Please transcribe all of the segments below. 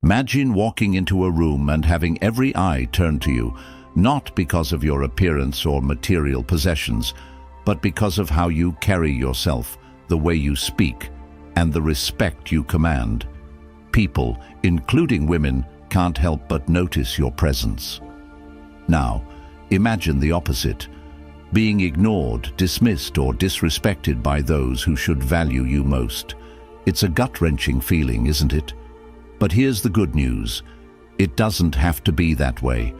Imagine walking into a room and having every eye turned to you, not because of your appearance or material possessions, but because of how you carry yourself, the way you speak, and the respect you command. People, including women, can't help but notice your presence. Now, imagine the opposite, being ignored, dismissed, or disrespected by those who should value you most. It's a gut-wrenching feeling, isn't it? But here's the good news. It doesn't have to be that way.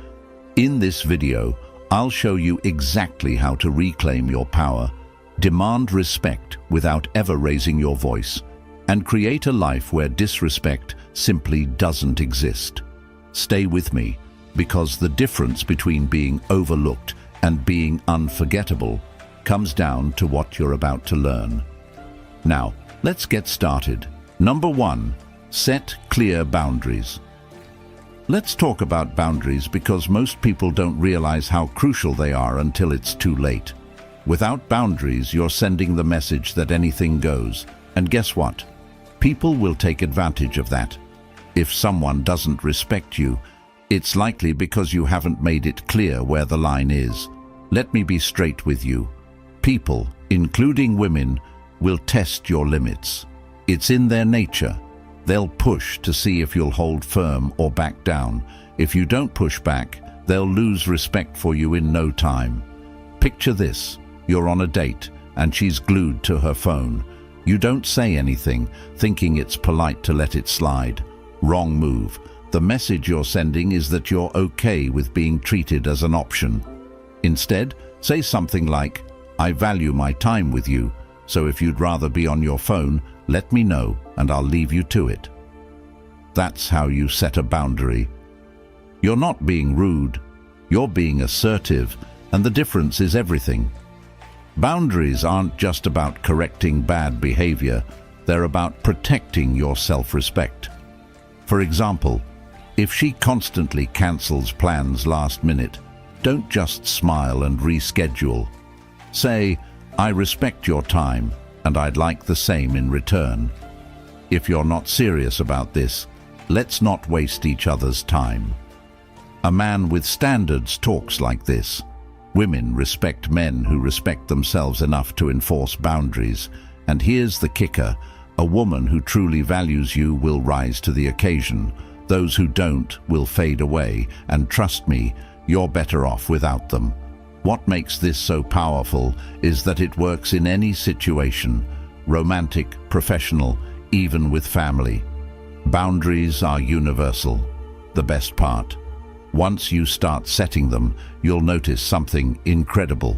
In this video, I'll show you exactly how to reclaim your power, demand respect without ever raising your voice, and create a life where disrespect simply doesn't exist. Stay with me, because the difference between being overlooked and being unforgettable comes down to what you're about to learn. Now, let's get started. Number 1, set clear boundaries. Let's talk about boundaries because most people don't realize how crucial they are until it's too late. Without boundaries, you're sending the message that anything goes. And guess what? People will take advantage of that. If someone doesn't respect you, it's likely because you haven't made it clear where the line is. Let me be straight with you. People, including women, will test your limits. It's in their nature. They'll push to see if you'll hold firm or back down. If you don't push back, they'll lose respect for you in no time. Picture this. You're on a date, and she's glued to her phone. You don't say anything, thinking it's polite to let it slide. Wrong move. The message you're sending is that you're okay with being treated as an option. Instead, say something like, "I value my time with you, so if you'd rather be on your phone, let me know and I'll leave you to it." That's how you set a boundary. You're not being rude, you're being assertive, and the difference is everything. Boundaries aren't just about correcting bad behavior, they're about protecting your self-respect. For example, if she constantly cancels plans last minute, don't just smile and reschedule. Say, "I respect your time, and I'd like the same in return." If you're not serious about this, let's not waste each other's time. A man with standards talks like this. Women respect men who respect themselves enough to enforce boundaries. And here's the kicker. A woman who truly values you will rise to the occasion. Those who don't will fade away, and trust me, you're better off without them. What makes this so powerful is that it works in any situation, romantic, professional, even with family. Boundaries are universal. The best part, once you start setting them, you'll notice something incredible.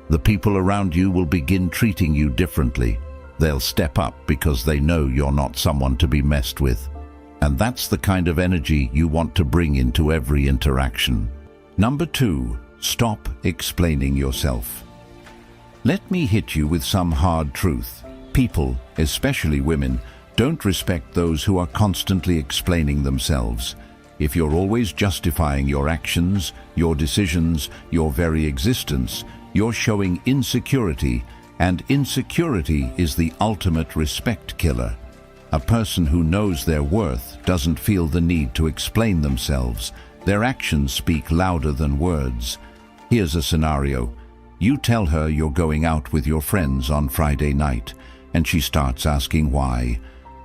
The people around you will begin treating you differently. They'll step up because they know you're not someone to be messed with. And that's the kind of energy you want to bring into every interaction. Number 2, stop explaining yourself. Let me hit you with some hard truth. People, especially women, don't respect those who are constantly explaining themselves. If you're always justifying your actions, your decisions, your very existence, you're showing insecurity, and insecurity is the ultimate respect killer. A person who knows their worth doesn't feel the need to explain themselves. Their actions speak louder than words. Here's a scenario. You tell her you're going out with your friends on Friday night, and she starts asking why.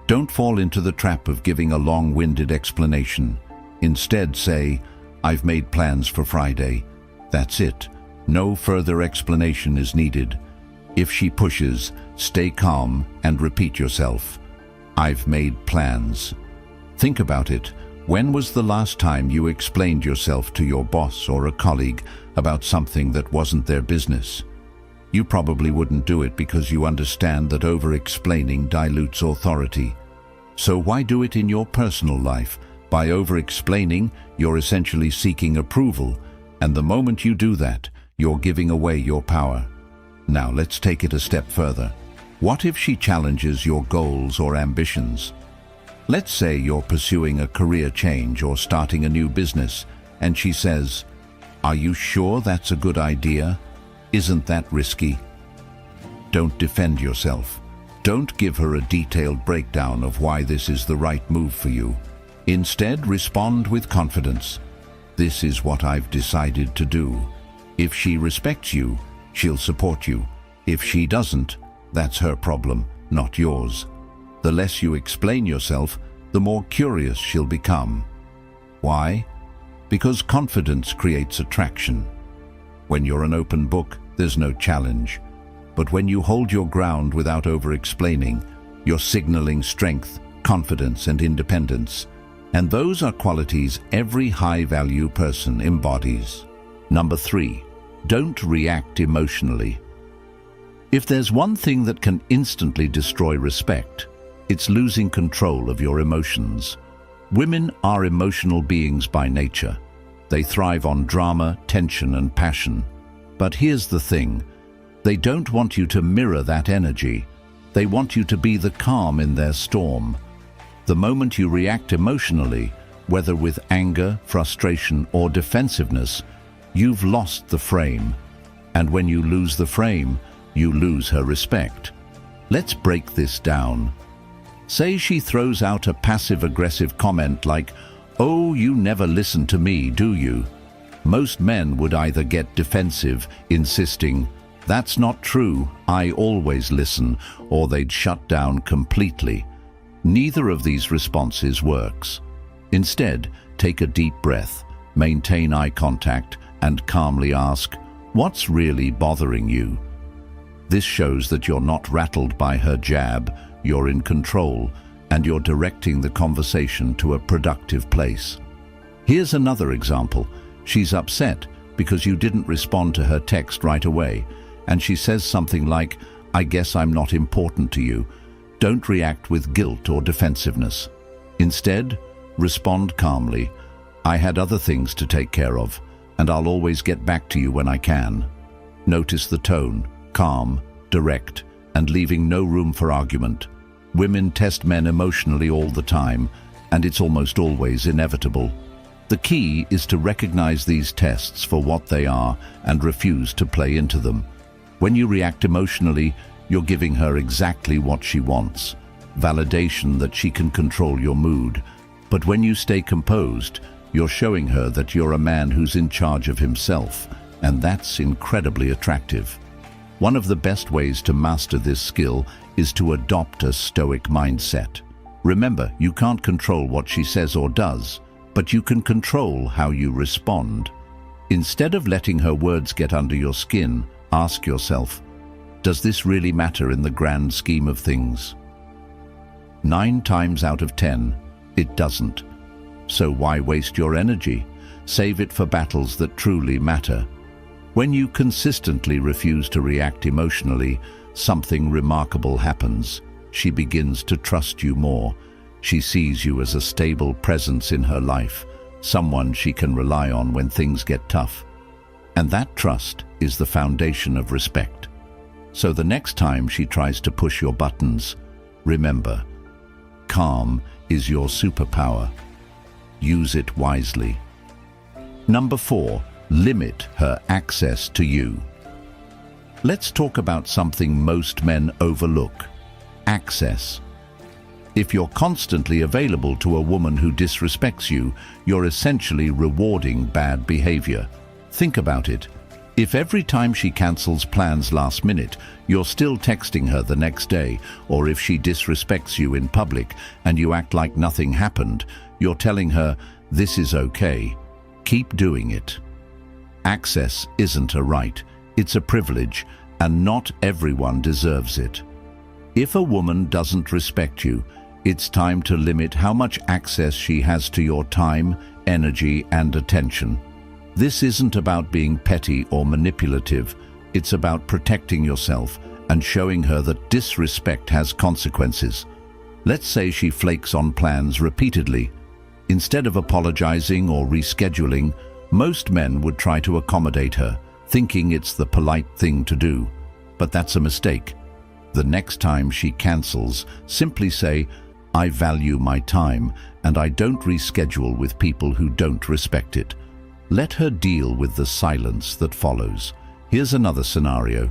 Don't fall into the trap of giving a long-winded explanation. Instead say, "I've made plans for Friday." That's it. No further explanation is needed. If she pushes, stay calm and repeat yourself. "I've made plans." Think about it. When was the last time you explained yourself to your boss or a colleague about something that wasn't their business? You probably wouldn't do it because you understand that over-explaining dilutes authority. So why do it in your personal life? By over-explaining, you're essentially seeking approval, and the moment you do that, you're giving away your power. Now let's take it a step further. What if she challenges your goals or ambitions? Let's say you're pursuing a career change or starting a new business, and she says, "Are you sure that's a good idea? Isn't that risky?" Don't defend yourself. Don't give her a detailed breakdown of why this is the right move for you. Instead, respond with confidence. This is what I've decided to do. If she respects you, she'll support you. If she doesn't, that's her problem, not yours. The less you explain yourself, the more curious she'll become. Why? Because confidence creates attraction. When you're an open book, there's no challenge. But when you hold your ground without over-explaining, you're signaling strength, confidence, and independence. And those are qualities every high-value person embodies. Number 3, don't react emotionally. If there's one thing that can instantly destroy respect, it's losing control of your emotions. Women are emotional beings by nature. They thrive on drama, tension, and passion. But here's the thing. They don't want you to mirror that energy. They want you to be the calm in their storm. The moment you react emotionally, whether with anger, frustration, or defensiveness, you've lost the frame. And when you lose the frame, you lose her respect. Let's break this down. Say she throws out a passive-aggressive comment like, "Oh, you never listen to me, do you?" Most men would either get defensive, insisting, "That's not true, I always listen," or they'd shut down completely. Neither of these responses works. Instead, take a deep breath, maintain eye contact, and calmly ask, "What's really bothering you?" This shows that you're not rattled by her jab, you're in control, and you're directing the conversation to a productive place. Here's another example. She's upset because you didn't respond to her text right away, and she says something like, "I guess I'm not important to you." Don't react with guilt or defensiveness. Instead, respond calmly. "I had other things to take care of, and I'll always get back to you when I can." Notice the tone, calm, direct, and leaving no room for argument. Women test men emotionally all the time, and it's almost always inevitable. The key is to recognize these tests for what they are and refuse to play into them. When you react emotionally, you're giving her exactly what she wants, validation that she can control your mood. But when you stay composed, you're showing her that you're a man who's in charge of himself, and that's incredibly attractive. One of the best ways to master this skill is to adopt a Stoic mindset. Remember, you can't control what she says or does, but you can control how you respond. Instead of letting her words get under your skin, ask yourself, does this really matter in the grand scheme of things? 9 times out of 10, it doesn't. So why waste your energy? Save it for battles that truly matter. When you consistently refuse to react emotionally, something remarkable happens. She begins to trust you more. She sees you as a stable presence in her life, someone she can rely on when things get tough. And that trust is the foundation of respect. So the next time she tries to push your buttons, remember, calm is your superpower. Use it wisely. Number 4, limit her access to you. Let's talk about something most men overlook: access. If you're constantly available to a woman who disrespects you, you're essentially rewarding bad behavior. Think about it. If every time she cancels plans last minute, you're still texting her the next day, or if she disrespects you in public and you act like nothing happened, you're telling her, "This is okay. Keep doing it." Access isn't a right, it's a privilege, and not everyone deserves it. If a woman doesn't respect you, it's time to limit how much access she has to your time, energy, and attention. This isn't about being petty or manipulative, it's about protecting yourself and showing her that disrespect has consequences. Let's say she flakes on plans repeatedly. Instead of apologizing or rescheduling, most men would try to accommodate her, thinking it's the polite thing to do. But that's a mistake. The next time she cancels, simply say, "I value my time, and I don't reschedule with people who don't respect it." Let her deal with the silence that follows. Here's another scenario.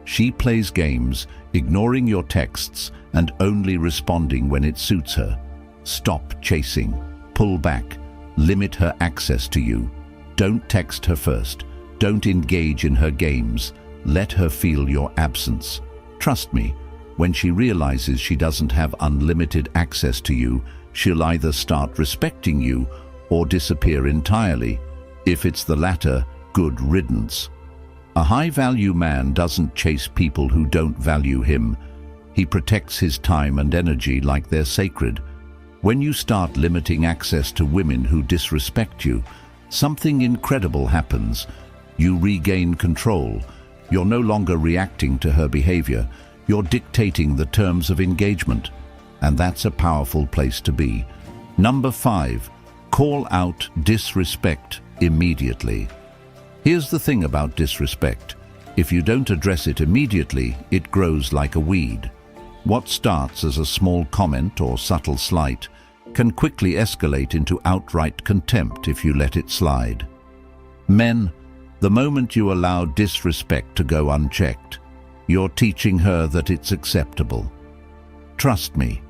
She plays games, ignoring your texts and only responding when it suits her. Stop chasing. Pull back. Limit her access to you. Don't text her first. Don't engage in her games. Let her feel your absence. Trust me, when she realizes she doesn't have unlimited access to you, she'll either start respecting you or disappear entirely. If it's the latter, good riddance. A high-value man doesn't chase people who don't value him. He protects his time and energy like they're sacred. When you start limiting access to women who disrespect you, something incredible happens. You regain control. You're no longer reacting to her behavior. You're dictating the terms of engagement. And that's a powerful place to be. Number 5, call out disrespect immediately. Here's the thing about disrespect. If you don't address it immediately, it grows like a weed. What starts as a small comment or subtle slight can quickly escalate into outright contempt if you let it slide. Men, the moment you allow disrespect to go unchecked, you're teaching her that it's acceptable. Trust me,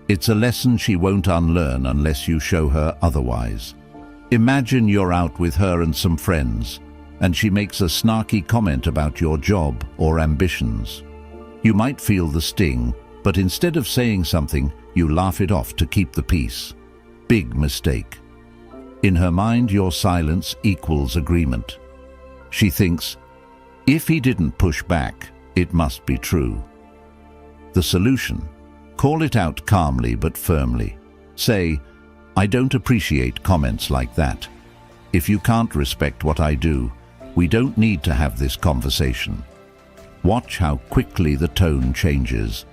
it's a lesson she won't unlearn unless you show her otherwise. Imagine you're out with her and some friends, and she makes a snarky comment about your job or ambitions. You might feel the sting, but instead of saying something, you laugh it off to keep the peace. Big mistake. In her mind, your silence equals agreement. She thinks, if he didn't push back, it must be true. The solution: call it out calmly but firmly. Say, I don't appreciate comments like that. If you can't respect what I do, we don't need to have this conversation. Watch how quickly the tone changes.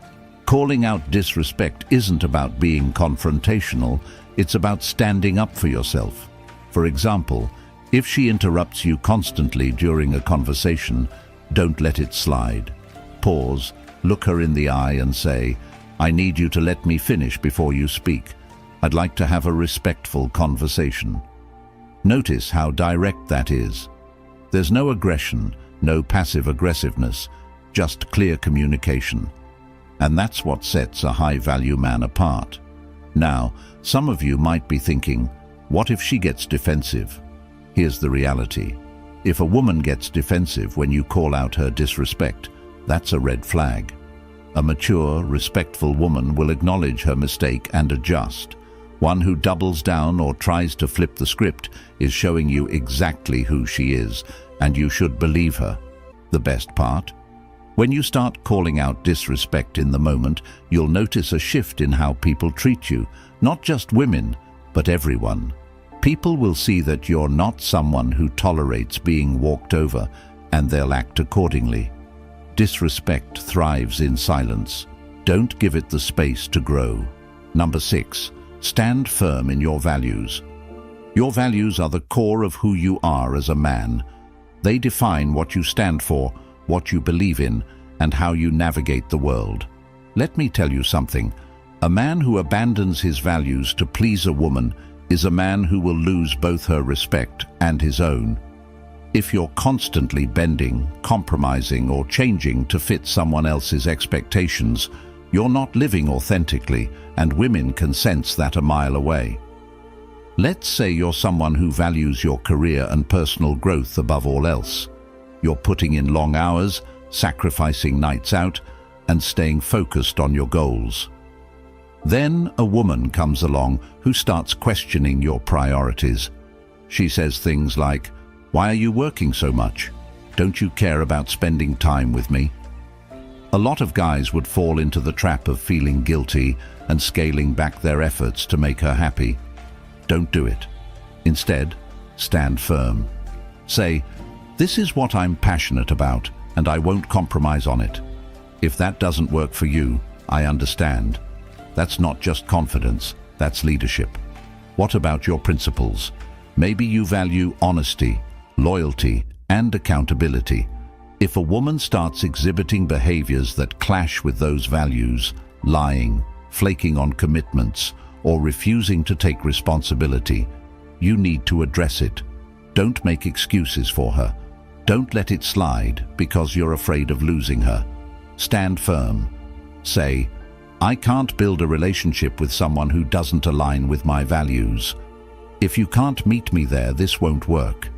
Calling out disrespect isn't about being confrontational, it's about standing up for yourself. For example, if she interrupts you constantly during a conversation, don't let it slide. Pause, look her in the eye and say, I need you to let me finish before you speak. I'd like to have a respectful conversation. Notice how direct that is. There's no aggression, no passive aggressiveness, just clear communication. And that's what sets a high-value man apart. Now, some of you might be thinking, what if she gets defensive? Here's the reality. If a woman gets defensive when you call out her disrespect, that's a red flag. A mature, respectful woman will acknowledge her mistake and adjust. One who doubles down or tries to flip the script is showing you exactly who she is, and you should believe her. The best part? When you start calling out disrespect in the moment, you'll notice a shift in how people treat you, not just women, but everyone. People will see that you're not someone who tolerates being walked over, and they'll act accordingly. Disrespect thrives in silence. Don't give it the space to grow. Number 6, stand firm in your values. Your values are the core of who you are as a man. They define what you stand for, what you believe in, and how you navigate the world. Let me tell you something. A man who abandons his values to please a woman is a man who will lose both her respect and his own. If you're constantly bending, compromising, or changing to fit someone else's expectations, you're not living authentically, and women can sense that a mile away. Let's say you're someone who values your career and personal growth above all else. You're putting in long hours, sacrificing nights out, and staying focused on your goals. Then a woman comes along who starts questioning your priorities. She says things like, "Why are you working so much? Don't you care about spending time with me?" A lot of guys would fall into the trap of feeling guilty and scaling back their efforts to make her happy. Don't do it. Instead, stand firm. Say, "This is what I'm passionate about, and I won't compromise on it." If that doesn't work for you, I understand. That's not just confidence, that's leadership. What about your principles? Maybe you value honesty, loyalty, and accountability. If a woman starts exhibiting behaviors that clash with those values, lying, flaking on commitments, or refusing to take responsibility, you need to address it. Don't make excuses for her. Don't let it slide because you're afraid of losing her. Stand firm. Say, I can't build a relationship with someone who doesn't align with my values. If you can't meet me there, this won't work.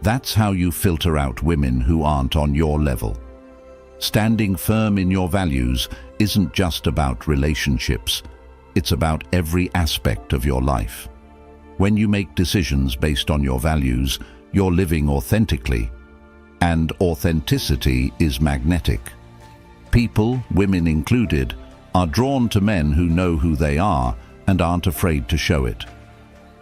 That's how you filter out women who aren't on your level. Standing firm in your values isn't just about relationships. It's about every aspect of your life. When you make decisions based on your values, you're living authentically. And authenticity is magnetic. People, women included, are drawn to men who know who they are and aren't afraid to show it.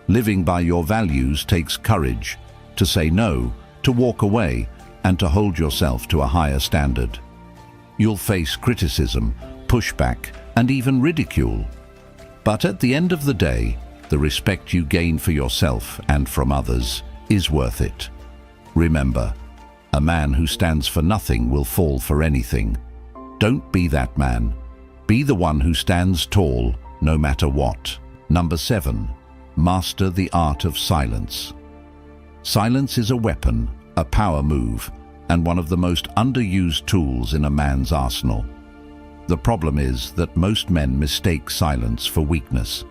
Living by your values takes courage to say no, to walk away, and to hold yourself to a higher standard. You'll face criticism, pushback, and even ridicule. But at the end of the day, the respect you gain for yourself and from others is worth it. Remember, a man who stands for nothing will fall for anything. Don't be that man. Be the one who stands tall, no matter what. Number 7. Master the art of silence. Silence is a weapon, a power move, and one of the most underused tools in a man's arsenal. The problem is that most men mistake silence for weakness.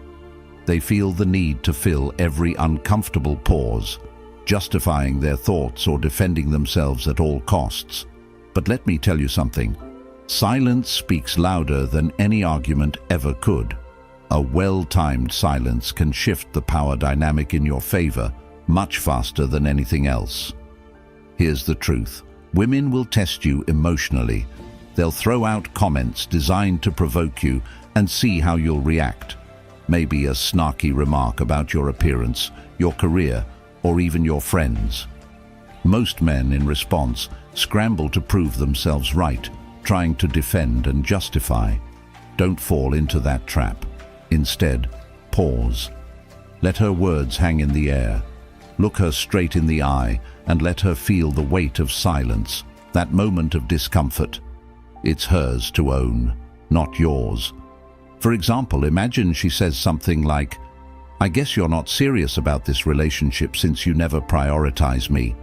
They feel the need to fill every uncomfortable pause, justifying their thoughts or defending themselves at all costs. But let me tell you something. Silence speaks louder than any argument ever could. A well-timed silence can shift the power dynamic in your favor much faster than anything else. Here's the truth. Women will test you emotionally. They'll throw out comments designed to provoke you and see how you'll react. Maybe a snarky remark about your appearance, your career, or even your friends. Most men, in response, scramble to prove themselves right, trying to defend and justify. Don't fall into that trap. Instead, pause. Let her words hang in the air. Look her straight in the eye and let her feel the weight of silence, that moment of discomfort. It's hers to own, not yours. For example, imagine she says something like, "I guess you're not serious about this relationship since you never prioritize me."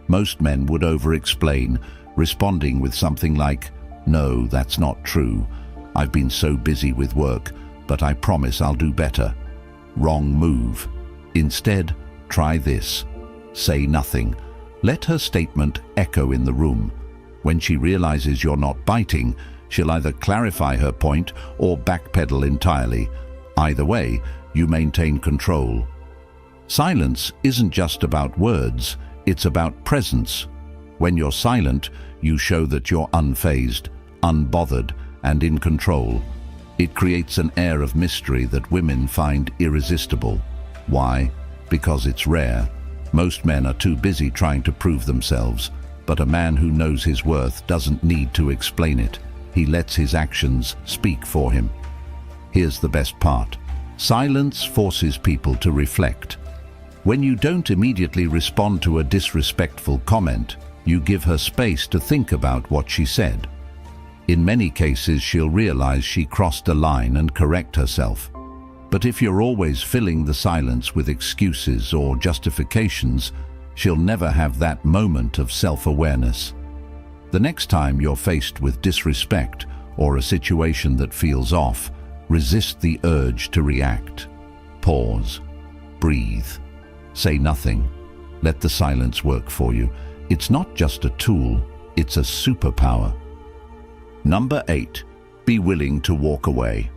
Most men would over-explain, responding with something like, "No, that's not true. I've been so busy with work, but I promise I'll do better." Wrong move. Instead, try this. Say nothing. Let her statement echo in the room. When she realizes you're not biting, she'll either clarify her point or backpedal entirely. Either way, you maintain control. Silence isn't just about words, it's about presence. When you're silent, you show that you're unfazed, unbothered, and in control. It creates an air of mystery that women find irresistible. Why? Because it's rare. Most men are too busy trying to prove themselves, but a man who knows his worth doesn't need to explain it. He lets his actions speak for him. Here's the best part. Silence forces people to reflect. When you don't immediately respond to a disrespectful comment, you give her space to think about what she said. In many cases, she'll realize she crossed a line and correct herself. But if you're always filling the silence with excuses or justifications, she'll never have that moment of self-awareness. The next time you're faced with disrespect or a situation that feels off, resist the urge to react. Pause. Breathe. Say nothing. Let the silence work for you. It's not just a tool, it's a superpower. Number 8. Be willing to walk away.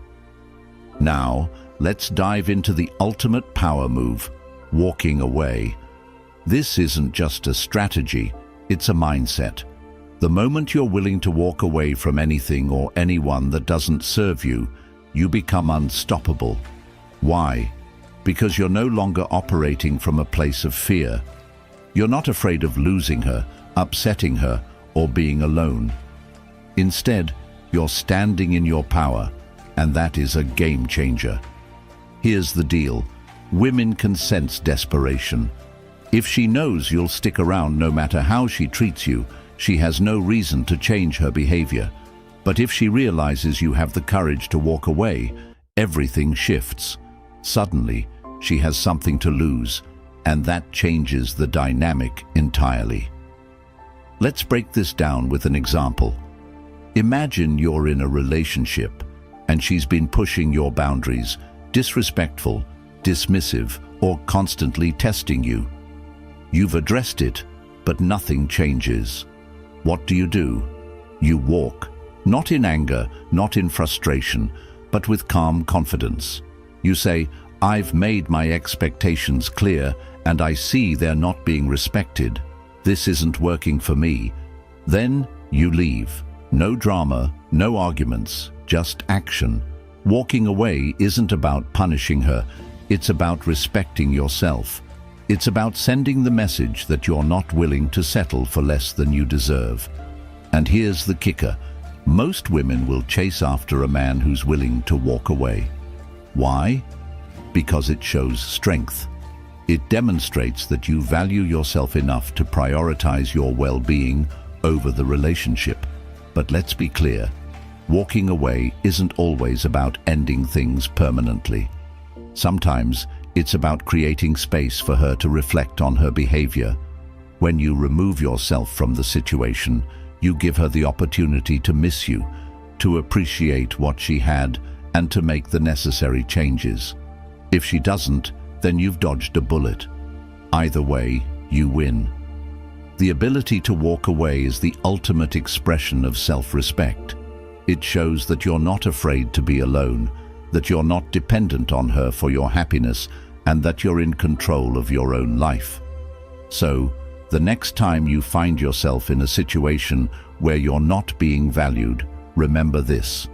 Now, let's dive into the ultimate power move, walking away. This isn't just a strategy, it's a mindset. The moment you're willing to walk away from anything or anyone that doesn't serve you, you become unstoppable. Why? Because you're no longer operating from a place of fear. You're not afraid of losing her, upsetting her, or being alone. Instead, you're standing in your power, and that is a game changer. Here's the deal. Women can sense desperation. If she knows you'll stick around no matter how she treats you, she has no reason to change her behavior. But if she realizes you have the courage to walk away, everything shifts. Suddenly, she has something to lose, and that changes the dynamic entirely. Let's break this down with an example. Imagine you're in a relationship, and she's been pushing your boundaries, disrespectful, dismissive, or constantly testing you. You've addressed it, but nothing changes. What do? You walk, not in anger, not in frustration, but with calm confidence. You say, "I've made my expectations clear, and I see they're not being respected. This isn't working for me." Then you leave. No drama, no arguments, just action. Walking away isn't about punishing her, it's about respecting yourself. It's about sending the message that you're not willing to settle for less than you deserve. And here's the kicker. Most women will chase after a man who's willing to walk away. Why? Because it shows strength. It demonstrates that you value yourself enough to prioritize your well-being over the relationship. But let's be clear, walking away isn't always about ending things permanently. Sometimes it's about creating space for her to reflect on her behavior. When you remove yourself from the situation, you give her the opportunity to miss you, to appreciate what she had, and to make the necessary changes. If she doesn't, then you've dodged a bullet. Either way, you win. The ability to walk away is the ultimate expression of self-respect. It shows that you're not afraid to be alone, that you're not dependent on her for your happiness, and that you're in control of your own life. So, the next time you find yourself in a situation where you're not being valued, remember this.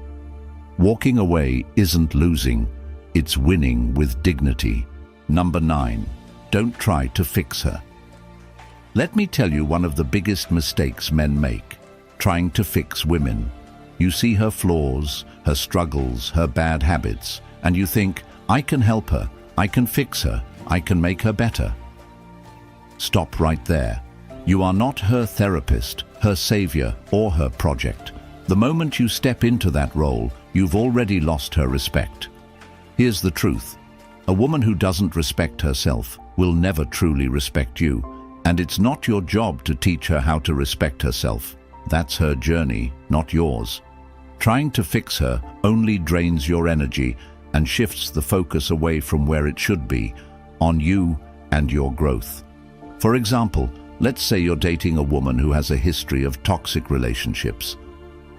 Walking away isn't losing, it's winning with dignity. Number 9, don't try to fix her. Let me tell you one of the biggest mistakes men make, trying to fix women. You see her flaws, her struggles, her bad habits, and you think, I can help her, I can fix her, I can make her better. Stop right there. You are not her therapist, her savior, or her project. The moment you step into that role, you've already lost her respect. Here's the truth. A woman who doesn't respect herself will never truly respect you, and it's not your job to teach her how to respect herself. That's her journey, not yours. Trying to fix her only drains your energy and shifts the focus away from where it should be, on you and your growth. For example, let's say you're dating a woman who has a history of toxic relationships.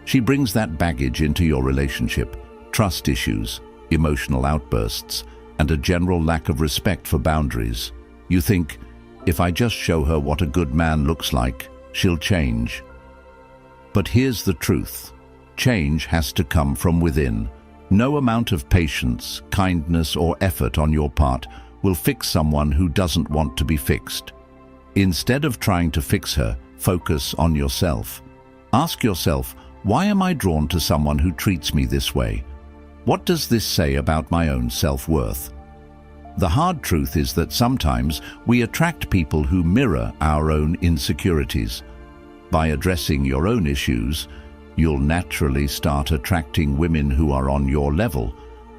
She brings that baggage into your relationship, trust issues, emotional outbursts, and a general lack of respect for boundaries. You think, if I just show her what a good man looks like, she'll change. But here's the truth. Change has to come from within. No amount of patience, kindness, or effort on your part will fix someone who doesn't want to be fixed. Instead of trying to fix her, focus on yourself. Ask yourself, why am I drawn to someone who treats me this way? What does this say about my own self-worth? The hard truth is that sometimes we attract people who mirror our own insecurities. By addressing your own issues, you'll naturally start attracting women who are on your level,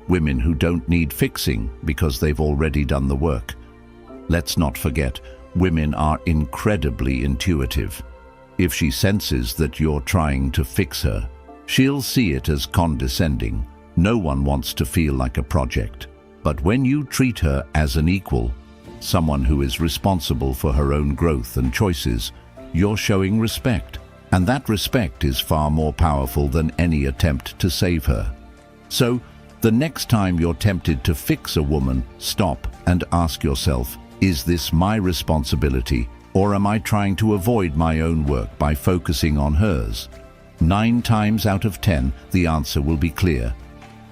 women who don't need fixing because they've already done the work. Let's not forget, women are incredibly intuitive. If she senses that you're trying to fix her, she'll see it as condescending. No one wants to feel like a project. But when you treat her as an equal, someone who is responsible for her own growth and choices, you're showing respect. And that respect is far more powerful than any attempt to save her. So, the next time you're tempted to fix a woman, stop and ask yourself, is this my responsibility, or am I trying to avoid my own work by focusing on hers? 9 times out of 10, the answer will be clear.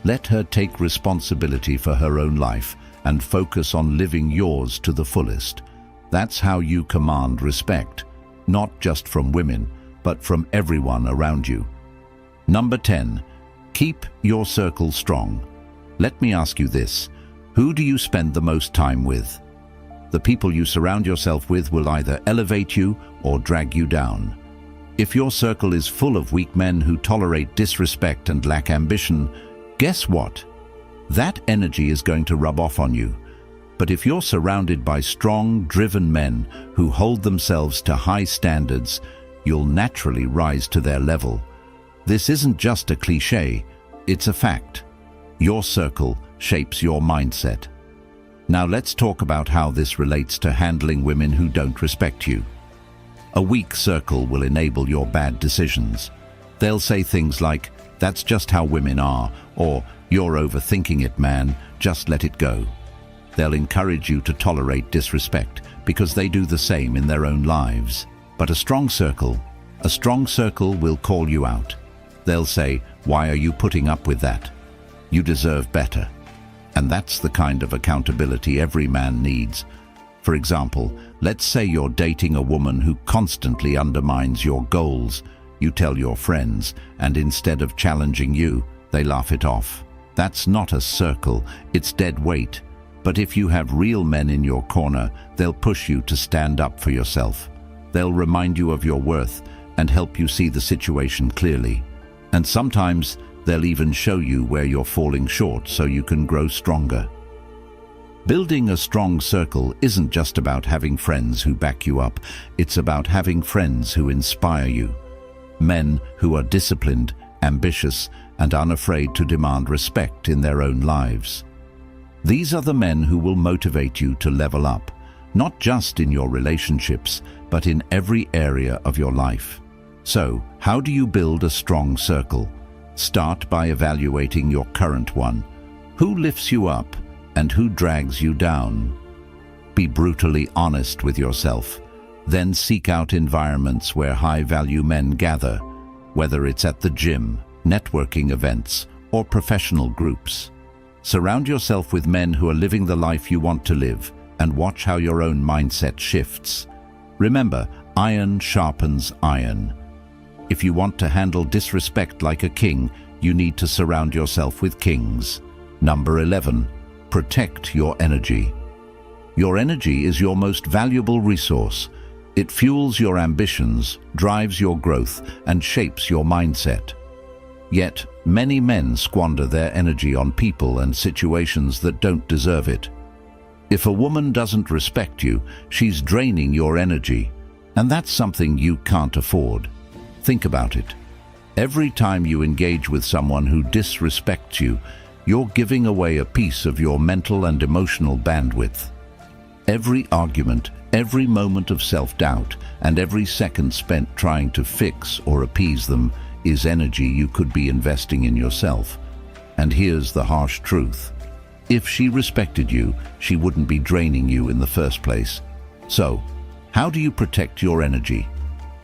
Let her take responsibility for her own life and focus on living yours to the fullest. That's how you command respect, not just from women, but from everyone around you. Number 10, keep your circle strong. Let me ask you this, who do you spend the most time with? The people you surround yourself with will either elevate you or drag you down. If your circle is full of weak men who tolerate disrespect and lack ambition, guess what? That energy is going to rub off on you. But if you're surrounded by strong, driven men who hold themselves to high standards, you'll naturally rise to their level. This isn't just a cliché. It's a fact. Your circle shapes your mindset. Now let's talk about how this relates to handling women who don't respect you. A weak circle will enable your bad decisions. They'll say things like, "That's just how women are," or "You're overthinking it, man, just let it go." They'll encourage you to tolerate disrespect because they do the same in their own lives. But a strong circle will call you out. They'll say, "Why are you putting up with that? You deserve better." And that's the kind of accountability every man needs. For example, let's say you're dating a woman who constantly undermines your goals. You tell your friends, and instead of challenging you, they laugh it off. That's not a circle, it's dead weight. But if you have real men in your corner, they'll push you to stand up for yourself. They'll remind you of your worth and help you see the situation clearly. And sometimes they'll even show you where you're falling short so you can grow stronger. Building a strong circle isn't just about having friends who back you up, it's about having friends who inspire you. Men who are disciplined, ambitious, and unafraid to demand respect in their own lives. These are the men who will motivate you to level up, not just in your relationships, but in every area of your life. So, how do you build a strong circle? Start by evaluating your current one. Who lifts you up and who drags you down? Be brutally honest with yourself. Then seek out environments where high-value men gather, whether it's at the gym, networking events, or professional groups. Surround yourself with men who are living the life you want to live, and watch how your own mindset shifts. Remember, iron sharpens iron. If you want to handle disrespect like a king, you need to surround yourself with kings. Number 11. Protect your energy. Your energy is your most valuable resource. It fuels your ambitions, drives your growth, and shapes your mindset. Yet, many men squander their energy on people and situations that don't deserve it. If a woman doesn't respect you, she's draining your energy, and that's something you can't afford. Think about it. Every time you engage with someone who disrespects you, you're giving away a piece of your mental and emotional bandwidth. Every argument, every moment of self-doubt, and every second spent trying to fix or appease them is energy you could be investing in yourself. And here's the harsh truth. If she respected you, she wouldn't be draining you in the first place. So, how do you protect your energy?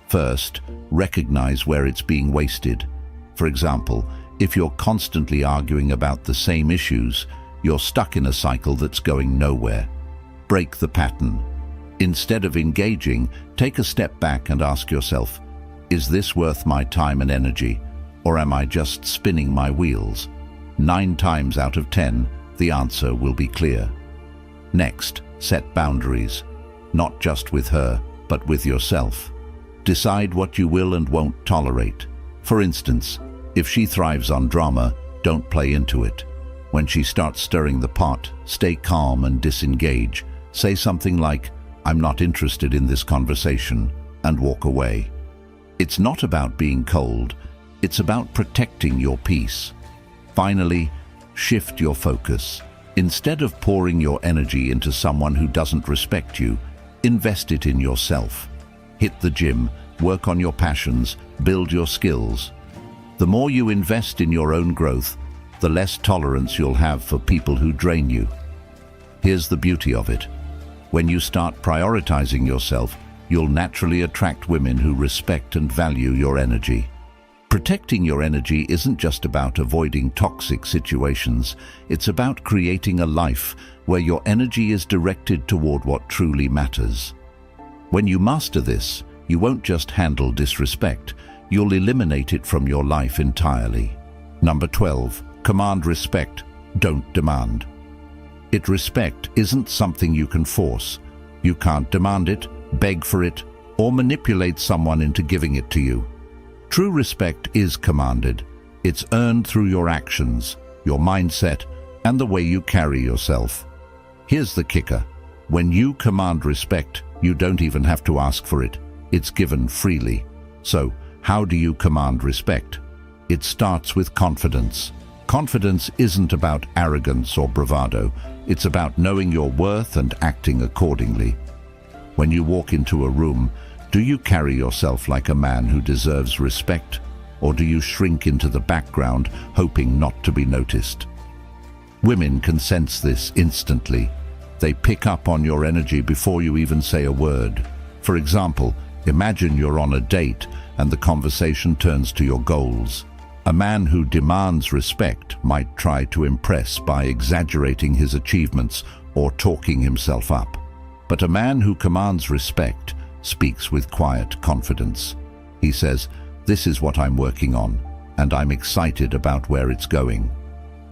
First, recognize where it's being wasted. For example, if you're constantly arguing about the same issues, you're stuck in a cycle that's going nowhere. Break the pattern. Instead of engaging, take a step back and ask yourself, is this worth my time and energy, or am I just spinning my wheels? 9 times out of 10, the answer will be clear. Next, set boundaries, not just with her, but with yourself. Decide what you will and won't tolerate. For instance, if she thrives on drama, don't play into it. When she starts stirring the pot, stay calm and disengage. Say something like, "I'm not interested in this conversation," and walk away. It's not about being cold, it's about protecting your peace. Finally, shift your focus. Instead of pouring your energy into someone who doesn't respect you, invest it in yourself. Hit the gym, work on your passions, build your skills. The more you invest in your own growth, the less tolerance you'll have for people who drain you. Here's the beauty of it. When you start prioritizing yourself, you'll naturally attract women who respect and value your energy. Protecting your energy isn't just about avoiding toxic situations, it's about creating a life where your energy is directed toward what truly matters. When you master this, you won't just handle disrespect, you'll eliminate it from your life entirely. Number 12. Command respect, don't demand. Respect isn't something you can force. You can't demand it, beg for it, or manipulate someone into giving it to you. True respect is commanded. It's earned through your actions, your mindset, and the way you carry yourself. Here's the kicker. When you command respect, you don't even have to ask for it. It's given freely. So, how do you command respect? It starts with confidence. Confidence isn't about arrogance or bravado. It's about knowing your worth and acting accordingly. When you walk into a room, do you carry yourself like a man who deserves respect, or do you shrink into the background, hoping not to be noticed? Women can sense this instantly. They pick up on your energy before you even say a word. For example, imagine you're on a date and the conversation turns to your goals. A man who demands respect might try to impress by exaggerating his achievements or talking himself up. But a man who commands respect speaks with quiet confidence. He says, "This is what I'm working on, and I'm excited about where it's going."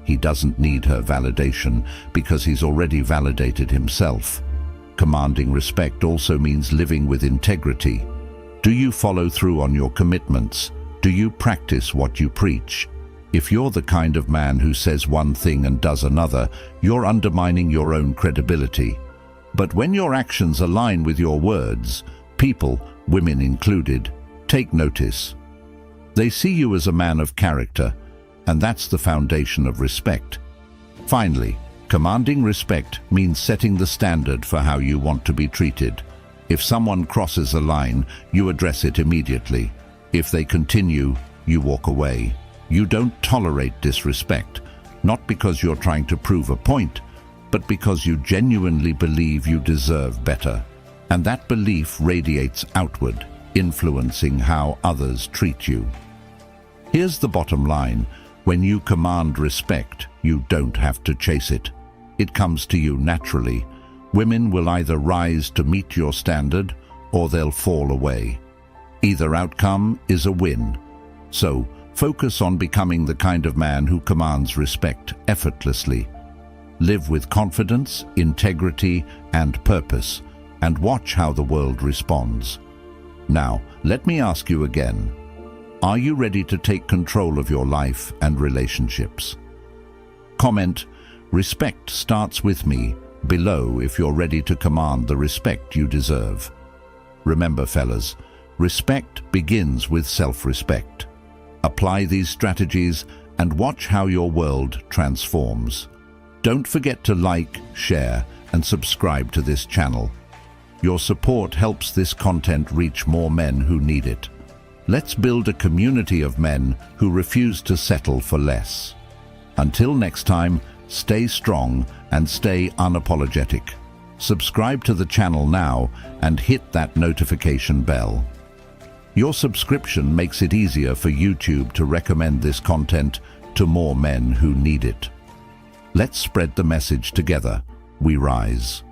He doesn't need her validation because he's already validated himself. Commanding respect also means living with integrity. Do you follow through on your commitments? Do you practice what you preach? If you're the kind of man who says one thing and does another, you're undermining your own credibility. But when your actions align with your words, people, women included, take notice. They see you as a man of character, and that's the foundation of respect. Finally, commanding respect means setting the standard for how you want to be treated. If someone crosses a line, you address it immediately. If they continue, you walk away. You don't tolerate disrespect, not because you're trying to prove a point, but because you genuinely believe you deserve better. And that belief radiates outward, influencing how others treat you. Here's the bottom line. When you command respect, you don't have to chase it. It comes to you naturally. Women will either rise to meet your standard or they'll fall away. Either outcome is a win. So, focus on becoming the kind of man who commands respect effortlessly. Live with confidence, integrity, and purpose, and watch how the world responds. Now, let me ask you again. Are you ready to take control of your life and relationships? Comment, "Respect starts with me," below if you're ready to command the respect you deserve. Remember, fellas, respect begins with self-respect. Apply these strategies and watch how your world transforms. Don't forget to like, share, and subscribe to this channel. Your support helps this content reach more men who need it. Let's build a community of men who refuse to settle for less. Until next time, stay strong and stay unapologetic. Subscribe to the channel now and hit that notification bell. Your subscription makes it easier for YouTube to recommend this content to more men who need it. Let's spread the message together. We rise.